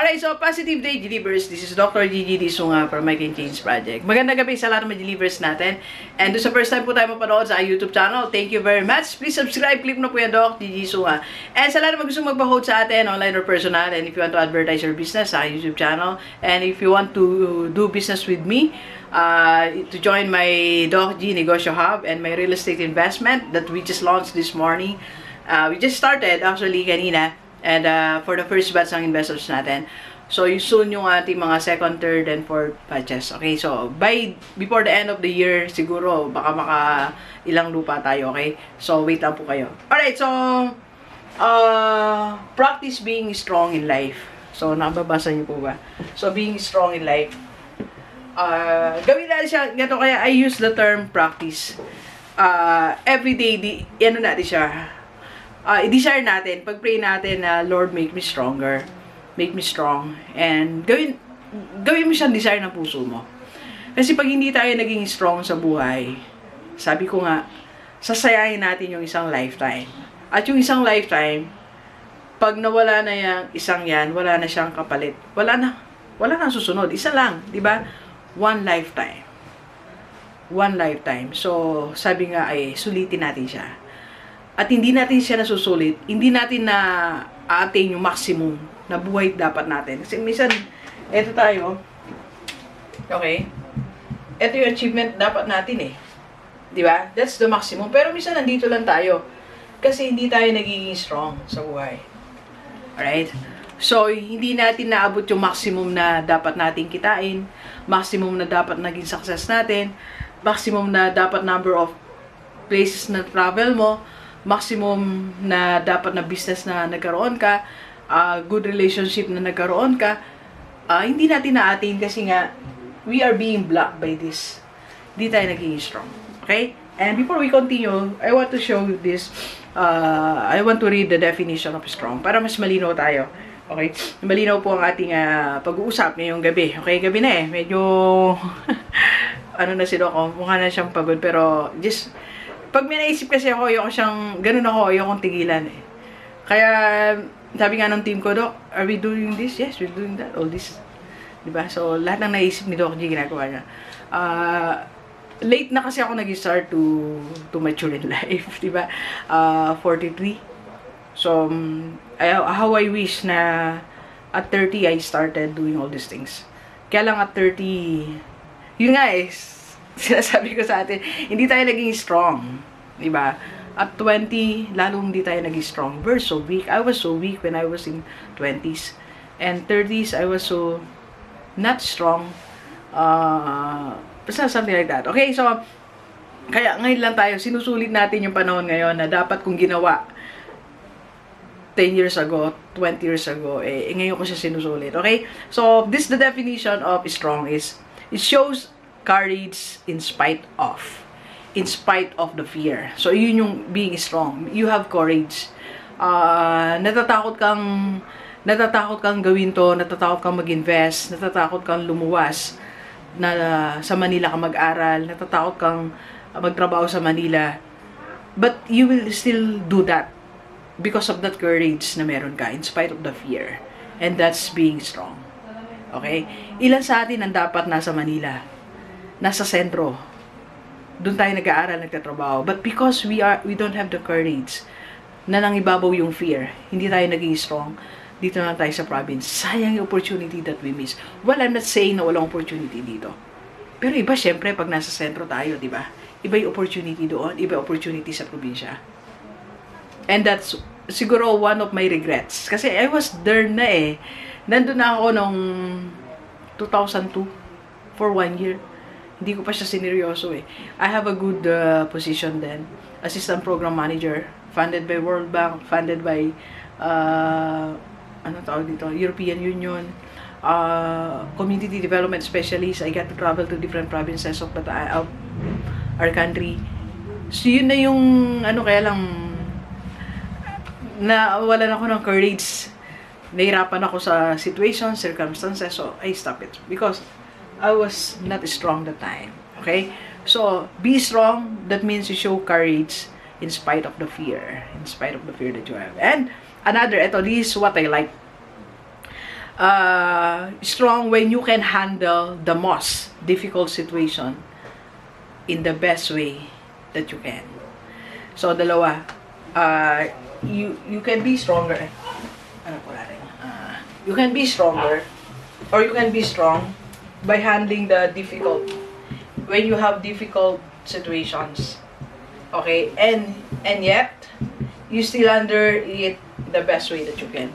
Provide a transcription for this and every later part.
Alright, so positive day, Delivers. This is Dr. Gigi Sunga from My Can Change Project. Magandang gabi sa lahat ng mga Delivers natin. And doon sa first time po tayo mapanood sa YouTube channel, thank you very much. Please subscribe, click na po yan, Doc Gigi Sunga. And sa lahat ng gusto magpa-hold sa atin, online or personal, and if you want to advertise your business sa YouTube channel, and if you want to do business with me, to join my Doc G Negosyo Hub and my real estate investment that we just launched this morning. We just started actually kanina. And for the first batch ng investors natin. So, soon yung ating mga second, third, and fourth batches. Okay, so, before the end of the year, siguro, baka ilang lupa tayo, okay? So, wait lang po kayo. Alright, so, practice being strong in life. So, nababasa niyo po ba? So, being strong in life. Gawin natin siya, ganito kaya, I use the term practice. Every day, ano natin siya, i-desire natin, pag-pray natin na, Lord, make me stronger, make me strong, and gawin mo siyang desire ng puso mo. Kasi pag hindi tayo naging strong sa buhay, sabi ko nga, sasayahin natin yung isang lifetime. At yung isang lifetime, pag nawala na yung isang yan, wala na siyang kapalit. Wala na susunod. Isa lang, di ba? One lifetime. One lifetime. So, sabi nga ay, sulitin natin siya. At hindi natin siya nasusulit, hindi natin na attain yung maximum na buhay dapat natin. Kasi minsan, eto tayo, okay? Eto yung achievement dapat natin eh. Di ba? That's the maximum. Pero minsan nandito lang tayo. Kasi hindi tayo nagiging strong sa buhay. Alright? So, hindi natin naabot yung maximum na dapat natin kitain, maximum na dapat naging success natin, maximum na dapat number of places na travel mo, maximum na dapat na business na nagkaroon ka, good relationship na nagkaroon ka, hindi natin na-attain kasi nga, we are being blocked by this. Hindi tayo naging strong. Okay? And before we continue, I want to show you this. I want to read the definition of strong para mas malinaw tayo. Okay? Malinaw po ang ating pag-uusap ngayong gabi. Okay? Gabi na eh. Medyo, ano na si Doc, mukha na siyang pagod. Pero, just, pag may naisip kasi ako, ganun ako, ayokong tigilan eh. Kaya, sabi nga ng team ko, Doc, are we doing this? Yes, we're doing that, all this. Diba? So, lahat ng naisip ni Doc G, ginagawa niya. Late na kasi ako nag-start to mature in life, diba? 43. So, how I wish na at 30, I started doing all these things. Kaya lang at 30, yun nga eh, sinasabi ko sa atin, hindi tayo naging strong. Diba? At 20, lalo hindi tayo naging strong. We're so weak. I was so weak when I was in 20s. And 30s, I was so not strong. Something like that. Okay, so, kaya ngayon lang tayo, sinusulit natin yung panahon ngayon na dapat kong ginawa 10 years ago, 20 years ago, ngayon ko siya sinusulit. Okay? So, this the definition of strong is, it shows courage in spite of the fear. So, yun yung being strong. You have courage. Natatakot kang gawin to, natatakot kang mag-invest, natatakot kang lumuwas, na sa Manila ka mag-aral, natatakot kang magtrabaho sa Manila. But you will still do that because of that courage na meron ka in spite of the fear. And that's being strong. Okay? Ilan sa atin ang dapat nasa Manila? Nasa sentro. Doon tayo nag-aaral, nagtatrabaho. But because we don't have the courage na nangibabaw yung fear, hindi tayo naging strong, dito na tayo sa province. Sayang yung opportunity that we miss. Well, I'm not saying na walang opportunity dito. Pero iba, syempre, pag nasa sentro tayo, di ba? Iba yung opportunity doon, iba yung opportunity sa probinsya. And that's siguro one of my regrets. Kasi I was there na eh. Nandun na ako noong 2002 for 1 year. Hindi ko pa siya sineryoso eh. I have a good position then. Assistant Program Manager. Funded by World Bank. Funded by, European Union. Community Development Specialist. I got to travel to different provinces of our country. So yun na yung, kaya lang, nawalan ako ng courage. Nahirapan ako sa situation, circumstances. So I stopped it. Because I was not strong that time. Okay? So, be strong. That means you show courage in spite of the fear. In spite of the fear that you have. And, this is what I like. Strong when you can handle the most difficult situation in the best way that you can. So, dalawa. You can be stronger. Ano po natin? You can be stronger or you can be strong by handling the difficult when you have difficult situations. Okay? And yet, you still under it the best way that you can.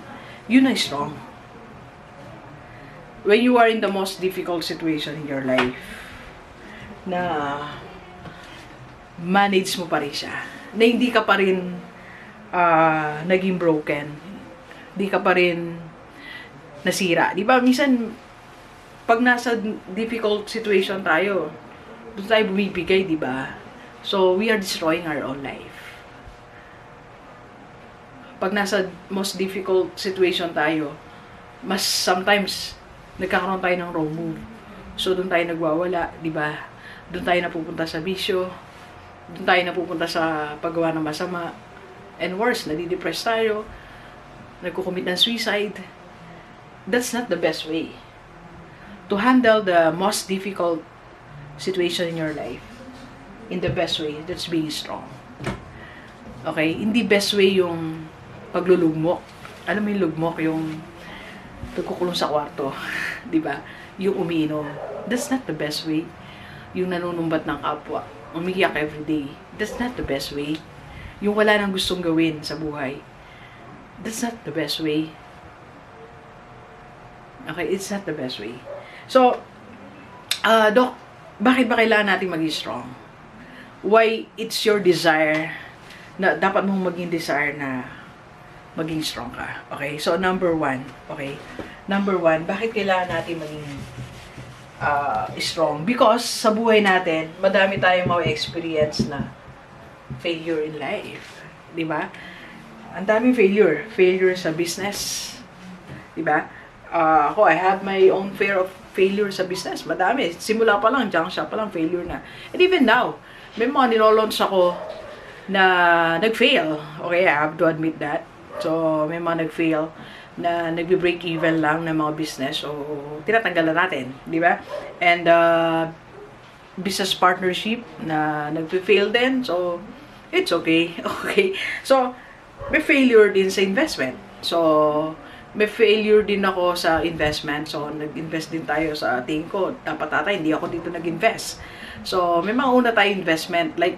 Yun ay strong. When you are in the most difficult situation in your life, na manage mo pa rin siya. Na hindi ka pa rin naging broken. Hindi ka pa rin nasira. Di ba? Minsan, pag nasa difficult situation tayo, doon tayo bumibigay, di ba? So, we are destroying our own life. Pag nasa most difficult situation tayo, mas sometimes, nagkakaroon tayo ng wrong move. So, doon tayo nagwawala, di ba? Doon tayo napupunta sa bisyo. Doon tayo napupunta sa paggawa ng masama. And worse, nadidepress tayo. Nagkukumit ng suicide. That's not the best way. To handle the most difficult situation in your life, in the best way, that's being strong. Okay? Hindi best way yung paglulugmok. Alam mo yung lugmok, yung nagkukulong sa kwarto, di ba? Yung umiinom. That's not the best way. Yung nanunumbat ng kapwa, umiiyak everyday. That's not the best way. Yung wala nang gustong gawin sa buhay. That's not the best way. Okay, it's not the best way. So, Doc, bakit ba kailangan natin maging strong? Why it's your desire na dapat mong maging desire na maging strong ka. Okay? So, number one. Okay? Number one, bakit kailangan natin maging strong? Because sa buhay natin, madami tayong ma-experience na failure in life. Diba? Ang daming failure. Failure sa business. Diba? Ako, I have my own fear of failure sa business. Madami. Simula pa lang, junk shop pa lang, failure na. And even now, may mga nilolaunch ako na nag-fail. Okay, I have to admit that. So, may mga nag-fail na nagbe-break even lang ng mga business. So, tinatanggalan natin. Di ba? And, business partnership na nagpe-fail din. So, it's okay. Okay. So, may failure din sa investment. So, may failure din ako sa investment. So, nag-invest din tayo sa tingin ko. Dapat tatay, hindi ako dito nag-invest. So, may mga una tayo investment. Like,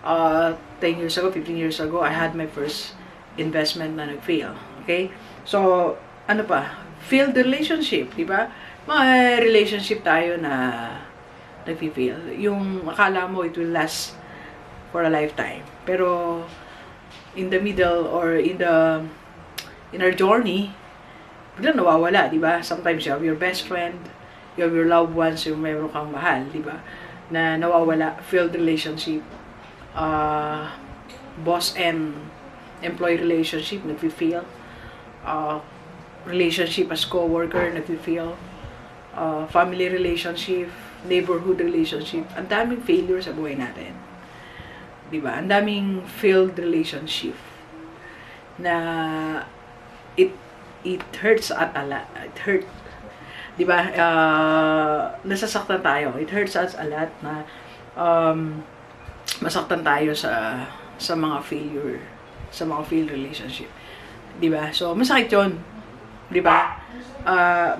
10 years ago, 15 years ago, I had my first investment na nag-fail. Okay? So, ano pa? Failed relationship, di ba? Mga relationship tayo na nag-fail. Yung akala mo it will last for a lifetime. Pero, in the middle or in our journey, biglang nawawala, di ba? Sometimes you have your best friend, you have your loved ones, yung mayroon kang mahal, di ba? Na nawawala, failed relationship, boss and employee relationship, nag-fail. Relationship as co-worker, nag-fail. Family relationship, neighborhood relationship. Ang daming failure sa buhay natin. Diba? Ang daming failed relationship na it hurts at a lot. It hurt. Diba? Nasasaktan tayo. It hurts us a lot na masaktan tayo sa mga failure, sa mga failed relationship. Diba? So, masakit yun. Diba?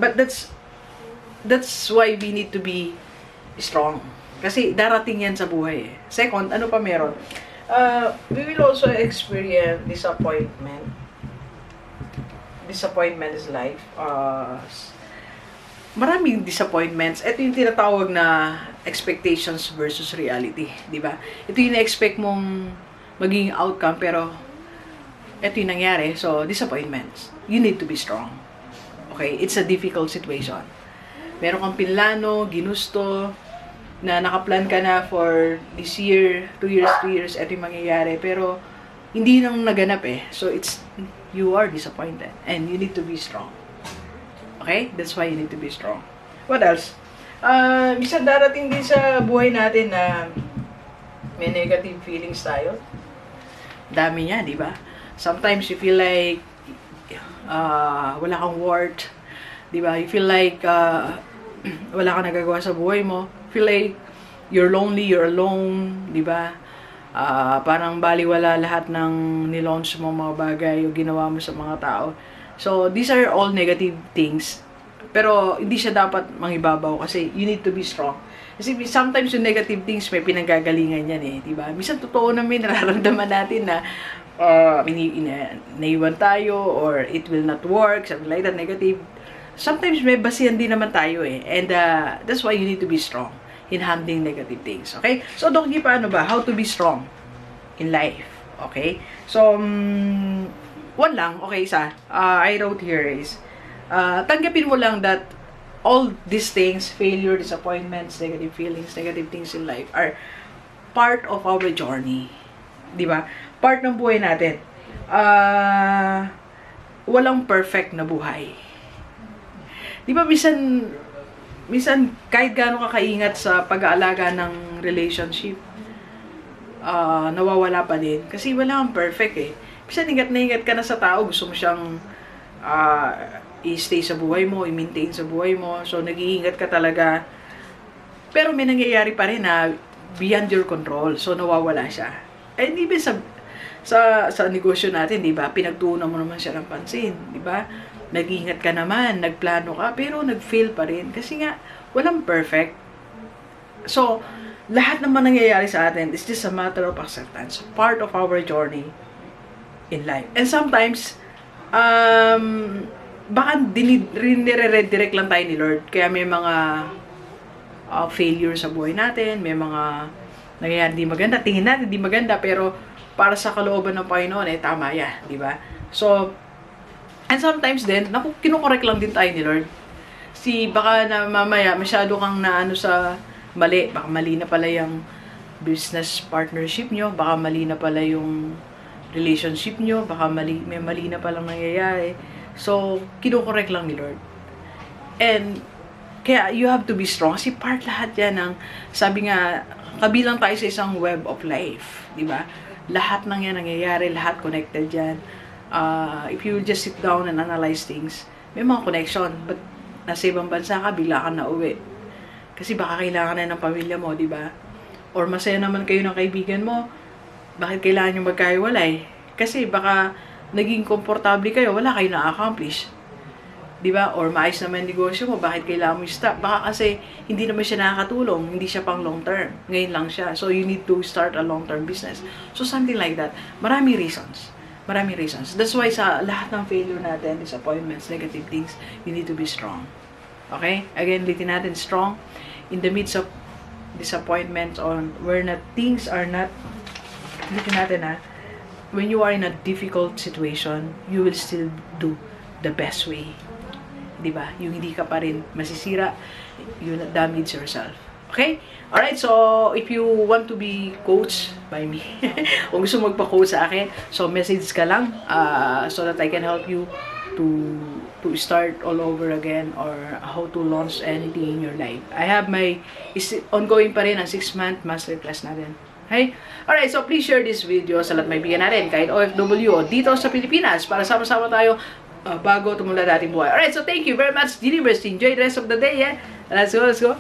But that's why we need to be strong. Kasi darating yan sa buhay. Second, ano pa meron? We will also experience disappointment. Disappointment is life. Maraming disappointments. Ito yung tinatawag na expectations versus reality. Diba? Ito yung na-expect mong maging outcome, pero ito yung nangyari. So, disappointments. You need to be strong. Okay? It's a difficult situation. Meron kang pinlano, ginusto, na nakaplan ka na for this year, 2 years, 3 years, ito yung mangyayari. Pero, hindi nang naganap eh. So, you are disappointed. And you need to be strong. Okay? That's why you need to be strong. What else? Minsan darating din sa buhay natin na may negative feelings tayo. Dami niya, di ba? Sometimes you feel like wala kang worth, Di ba? You feel like wala ka nagagawa sa buhay mo. Feel like you're lonely, you're alone, di ba? Parang baliwala lahat ng nilaunch mo mga bagay o ginawa mo sa mga tao. So, these are all negative things. Pero, hindi siya dapat mangibabaw kasi you need to be strong. Kasi sometimes yung negative things may pinanggagalingan yan eh, di ba? Minsan totoo namin, nararamdaman natin na naiwan tayo or it will not work, something like that, negative. Sometimes may basihan din naman tayo eh. And that's why you need to be strong in handling negative things. Okay? So, Doki, paano ba? How to be strong in life. Okay? So, one lang. Okay, isa. I wrote here is, tanggapin mo lang that all these things, failure, disappointments, negative feelings, negative things in life are part of our journey. Di ba? Part ng buhay natin. Walang perfect na buhay. Di ba, minsan kahit gaano ka kaingat sa pag-aalaga ng relationship, nawawala pa din. Kasi wala kang perfect eh. Minsan ingat na ingat ka na sa tao, gusto mo siyang i-stay sa buhay mo, i-maintain sa buhay mo. So, nag-iingat ka talaga. Pero may nangyayari pa rin na beyond your control. So, nawawala siya. And even sa negosyo natin, di ba? Pinagtuunan mo naman siya ng pansin, di ba? Nag-iingat ka naman, nagplano ka, pero nag-fail pa rin. Kasi nga, walang perfect. So, lahat naman nangyayari sa atin is just a matter of acceptance. Part of our journey in life. And sometimes, baka nire-redirect lang tayo ni Lord. Kaya may mga failure sa buhay natin, may mga nangyayari di maganda. Tingin natin di maganda, pero para sa kalooban ng Panginoon, tama yan. Di ba? So, and sometimes din, kinukorek lang din tayo ni Lord. Baka na mamaya, masyado kang naano sa mali. Baka mali na pala yung business partnership nyo. Baka mali na pala yung relationship nyo. Baka may mali na palang nangyayari. So, kinukorek lang ni Lord. And, kaya you have to be strong. Kasi part lahat yan ng, sabi nga, kabilang tayo sa isang web of life. Diba? Lahat ng yan nangyayari, lahat connected yan. If you just sit down and analyze things, may mga connection. But nasa ibang bansa ka, bigla ka na uwi. Kasi baka kailangan na ng pamilya mo, di ba? Or masaya naman kayo ng kaibigan mo, bakit kailangan nyo magkahiwalay? Kasi baka naging komportable kayo, wala kayo na-accomplish. Di ba? Or maayos naman yung negosyo mo, bakit kailangan mo stop? Baka kasi hindi naman siya nakakatulong, hindi siya pang long term. Ngayon lang siya. So you need to start a long term business. So something like that. Maraming reasons. That's why sa lahat ng failure natin, disappointments, negative things, you need to be strong. Okay? Again, litin natin, strong in the midst of disappointments on where things are not, litin natin when you are in a difficult situation, you will still do the best way. Diba? Yung hindi ka pa rin masisira, you damage yourself. Okay? Alright, so if you want to be coached by me, kung gusto magpa-coach sa akin, so message ka lang so that I can help you to start all over again or how to launch anything in your life. I have ongoing pa rin ang 6-month masterclass natin. Okay? Alright, so please share this video sa lahat may bigyan natin, kahit OFW o dito sa Pilipinas, para sama-sama tayo bago tumula dating buhay. Alright, so thank you very much, Gigi. Enjoy the rest of the day, yeah? Let's go.